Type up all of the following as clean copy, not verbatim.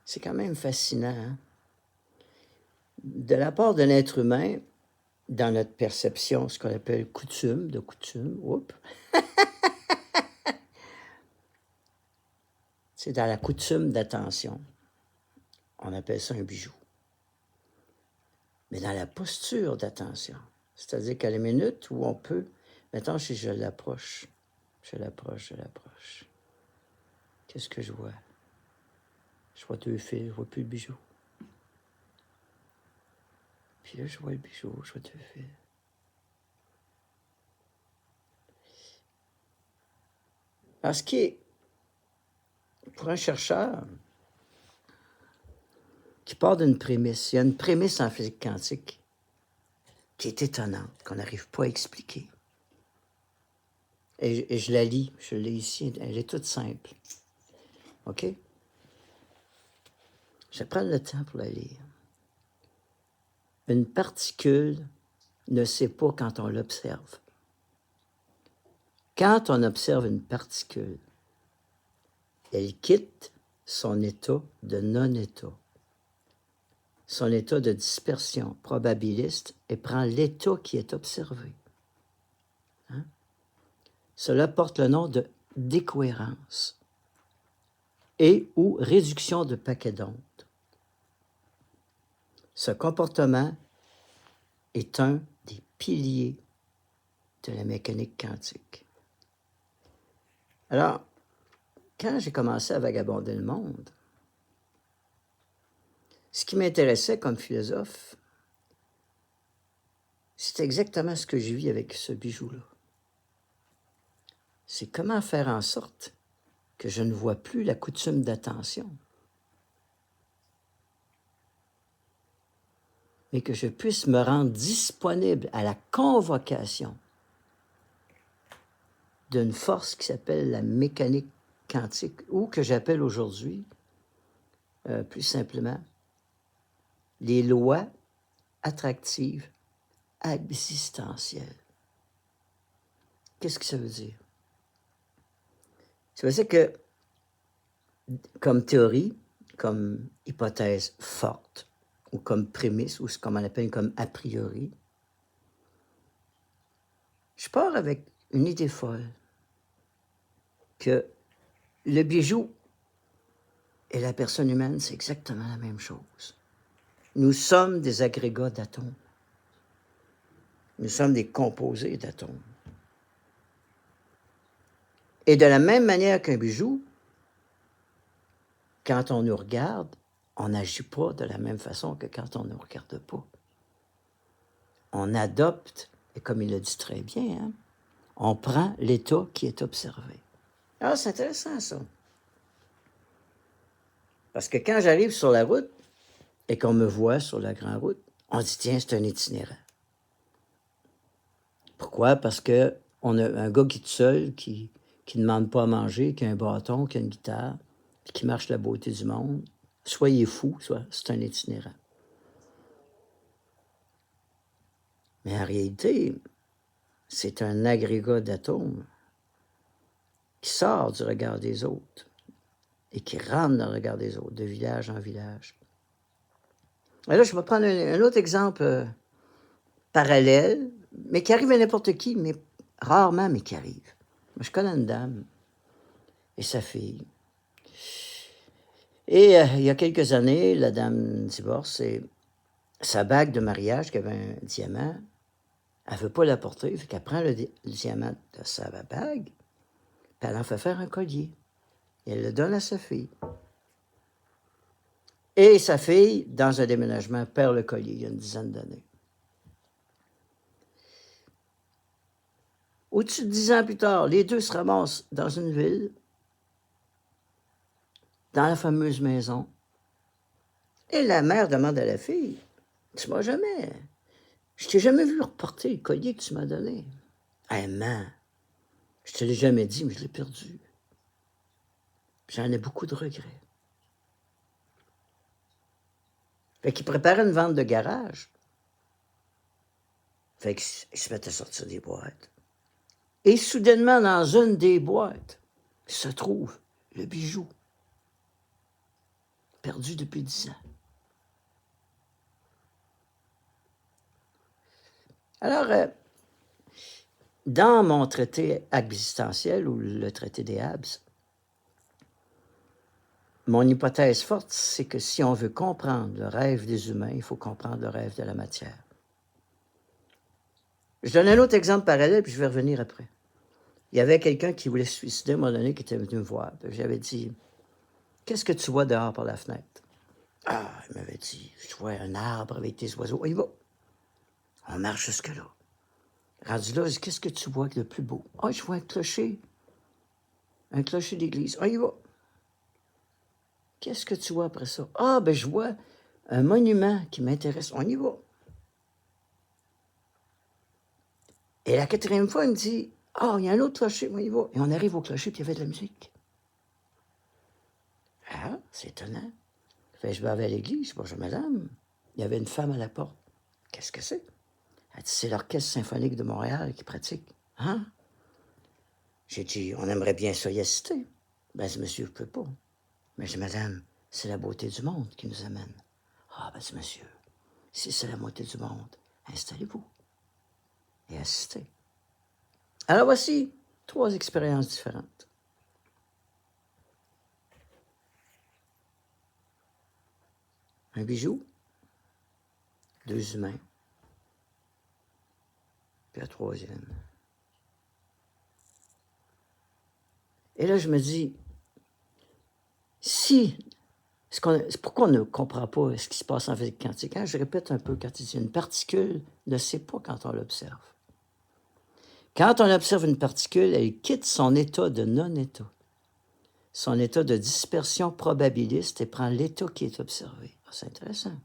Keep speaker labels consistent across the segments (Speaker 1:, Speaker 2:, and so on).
Speaker 1: C'est quand même fascinant, hein? De la part de l'être humain, dans notre perception, ce qu'on appelle coutume, oups, c'est dans la coutume d'attention. On appelle ça un bijou. Mais dans la posture d'attention, c'est-à-dire qu'à la minute où on peut, mettons, si je l'approche, qu'est-ce que je vois? Je vois 2 fils, je vois plus le bijou. Puis là, je vois le bijou, je vois 2 fils. Alors, ce qui est, pour un chercheur qui part d'une prémisse, il y a une prémisse en physique quantique qui est étonnante, qu'on n'arrive pas à expliquer. Et je la lis, je l'ai ici, elle est toute simple. OK? Je vais prendre le temps pour la lire. Une particule ne sait pas quand on l'observe. Quand on observe une particule, elle quitte son état de non-état, son état de dispersion probabiliste et prend l'état qui est observé. Hein? Cela porte le nom de décohérence et ou réduction de paquets d'ondes. Ce comportement est un des piliers de la mécanique quantique. Alors, quand j'ai commencé à vagabonder le monde, ce qui m'intéressait comme philosophe, c'est exactement ce que je vis avec ce bijou-là. C'est comment faire en sorte que je ne vois plus la coutume d'attention, mais que je puisse me rendre disponible à la convocation d'une force qui s'appelle la mécanique quantique, ou que j'appelle aujourd'hui, plus simplement, les lois attractives existentielles. Qu'est-ce que ça veut dire? Ça veut dire que, comme théorie, comme hypothèse forte, ou comme prémisse, ou ce qu'on appelle comme a priori, je pars avec une idée folle, que le bijou et la personne humaine, c'est exactement la même chose. Nous sommes des agrégats d'atomes. Nous sommes des composés d'atomes. Et de la même manière qu'un bijou, quand on nous regarde, on n'agit pas de la même façon que quand on ne nous regarde pas. On adopte, et comme il le dit très bien, hein, on prend l'état qui est observé. Alors, c'est intéressant, ça. Parce que quand j'arrive sur la route et qu'on me voit sur la grande route, on dit, tiens, c'est un itinérant. Pourquoi? Parce qu'on a un gars qui est tout seul, qui ne demande pas à manger, qui a un bâton, qui a une guitare, puis qui marche la beauté du monde. Soit il est fou, soit c'est un itinérant. Mais en réalité, c'est un agrégat d'atomes qui sort du regard des autres et qui rentre dans le regard des autres, de village en village. Et là, je vais prendre un autre exemple parallèle, mais qui arrive à n'importe qui, mais rarement, mais qui arrive. Moi, je connais une dame et sa fille. Et il y a quelques années, la dame divorce et sa bague de mariage, qui avait un diamant, elle ne veut pas la porter, fait qu'elle prend le diamant de sa bague, puis elle en fait faire un collier. Et elle le donne à sa fille. Et sa fille, dans un déménagement, perd le collier il y a une dizaine d'années. Au-dessus de 10 ans plus tard, les deux se ramassent dans une ville, dans la fameuse maison. Et la mère demande à la fille, « Tu m'as jamais... Je t'ai jamais vu reporter le collier que tu m'as donné. » « Hey, man, je te l'ai jamais dit, mais je l'ai perdu. J'en ai beaucoup de regrets. » Fait qu'il préparait une vente de garage. Fait qu'il se mettait à sortir des boîtes. Et soudainement, dans une des boîtes, se trouve le bijou. perdu depuis 10 ans. Alors, dans mon traité existentiel, ou le traité des Habs, mon hypothèse forte, c'est que si on veut comprendre le rêve des humains, il faut comprendre le rêve de la matière. Je donne un autre exemple parallèle, puis je vais revenir après. Il y avait quelqu'un qui voulait se suicider à un moment donné, qui était venu me voir. J'avais dit, qu'est-ce que tu vois dehors par la fenêtre? Ah, il m'avait dit, je vois un arbre avec des oiseaux. On y va. On marche jusque-là. Rendu là, je dis, qu'est-ce que tu vois de plus beau? Ah, je vois un clocher d'église. On y va. Qu'est-ce que tu vois après ça? Ah, ben je vois un monument qui m'intéresse. On y va. Et la quatrième fois, il me dit, ah, il y a un autre clocher, on y va. Et on arrive au clocher, puis il y avait de la musique. Ah, c'est étonnant. Fait, je vais à l'église, bonjour madame. Il y avait une femme à la porte. Qu'est-ce que c'est? Elle dit, c'est l'Orchestre symphonique de Montréal qui pratique. Hein? J'ai dit, on aimerait bien ça y assister. Ben, dit, monsieur, je ne peux pas. Mais j'ai dit, madame, c'est la beauté du monde qui nous amène. Ah, ben, dit, monsieur, si c'est la beauté du monde, installez-vous et assistez. Alors, voici 3 expériences différentes. Un bijou, 2 humains, puis la 3e. Et là, je me dis, pourquoi on ne comprend pas ce qui se passe en physique quantique? Je répète un peu, quand il dit une particule ne sait pas quand on l'observe. Quand on observe une particule, elle quitte son état de non-état, son état de dispersion probabiliste, et prend l'état qui est observé. C'est intéressant.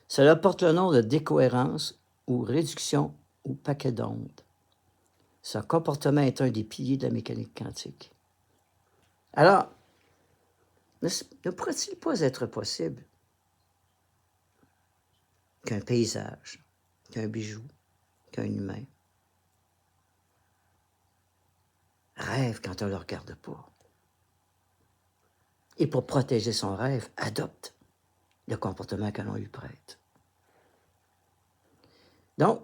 Speaker 1: Cela porte le nom de décohérence ou réduction ou paquet d'ondes. Ce comportement est un des piliers de la mécanique quantique. Alors, ne pourrait-il pas être possible qu'un paysage, qu'un bijou, qu'un humain rêve quand on ne le regarde pas? Et pour protéger son rêve, adopte le comportement que l'on lui prête. Donc,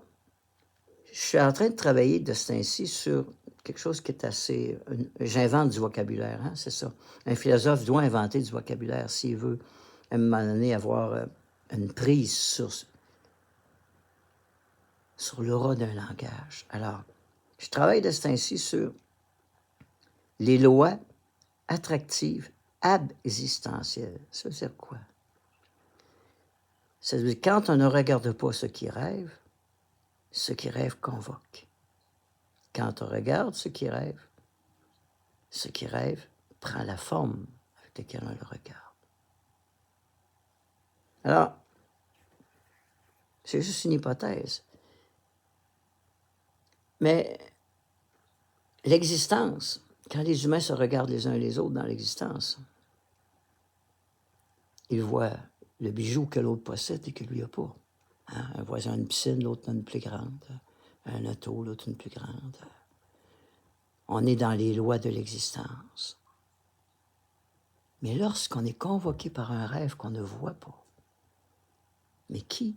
Speaker 1: je suis en train de travailler de ce temps-ci sur quelque chose qui est assez... J'invente du vocabulaire, hein, c'est ça. Un philosophe doit inventer du vocabulaire s'il veut, à un moment donné, avoir une prise sur l'aura d'un langage. Alors, je travaille de ce temps-ci sur les lois attractives existentielles. Ça veut dire quoi? Ça veut dire quand on ne regarde pas ce qui rêve convoque. Quand on regarde ce qui rêve prend la forme avec laquelle on le regarde. Alors, c'est juste une hypothèse. Mais l'existence, quand les humains se regardent les uns les autres dans l'existence, ils voient le bijou que l'autre possède et que lui n'a pas. Hein? Un voisin a une piscine, l'autre a une plus grande. Un auto, l'autre une plus grande. On est dans les lois de l'existence. Mais lorsqu'on est convoqué par un rêve qu'on ne voit pas, mais qui,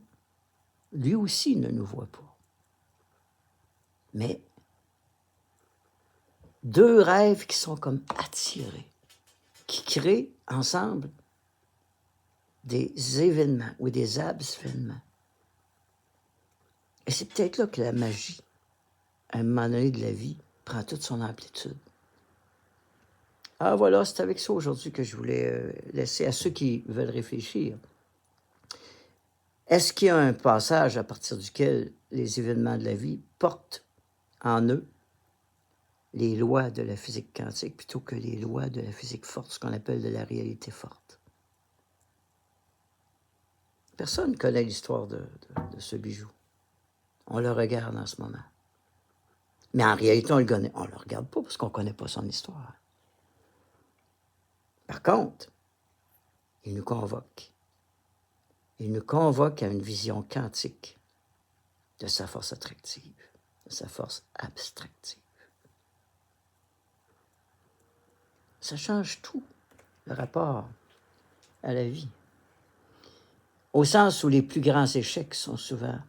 Speaker 1: lui aussi, ne nous voit pas. Mais 2 rêves qui sont comme attirés, qui créent ensemble des événements ou des événements. Et c'est peut-être là que la magie, à un moment donné de la vie, prend toute son amplitude. Ah voilà, c'est avec ça aujourd'hui que je voulais laisser à ceux qui veulent réfléchir. Est-ce qu'il y a un passage à partir duquel les événements de la vie portent en eux les lois de la physique quantique plutôt que les lois de la physique forte, ce qu'on appelle de la réalité forte? Personne ne connaît l'histoire de ce bijou. On le regarde en ce moment. Mais en réalité, on ne le regarde pas parce qu'on ne connaît pas son histoire. Par contre, il nous convoque. Il nous convoque à une vision quantique de sa force attractive, de sa force abstractive. Ça change tout, le rapport à la vie. Au sens où les plus grands échecs sont souvent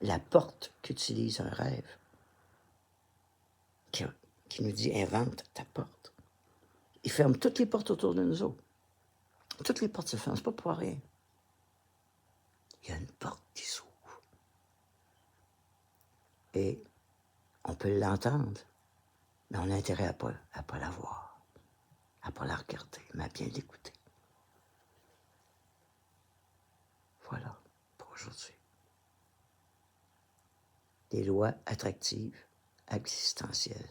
Speaker 1: la porte qu'utilise un rêve, qui nous dit « invente ta porte ». Il ferme toutes les portes autour de nous autres. Toutes les portes se ferment, c'est pas pour rien. Il y a une porte qui s'ouvre. Et on peut l'entendre, mais on a intérêt à pas la voir, à pas la regarder, mais à bien l'écouter. Voilà pour aujourd'hui. Des lois attractives, existentielles.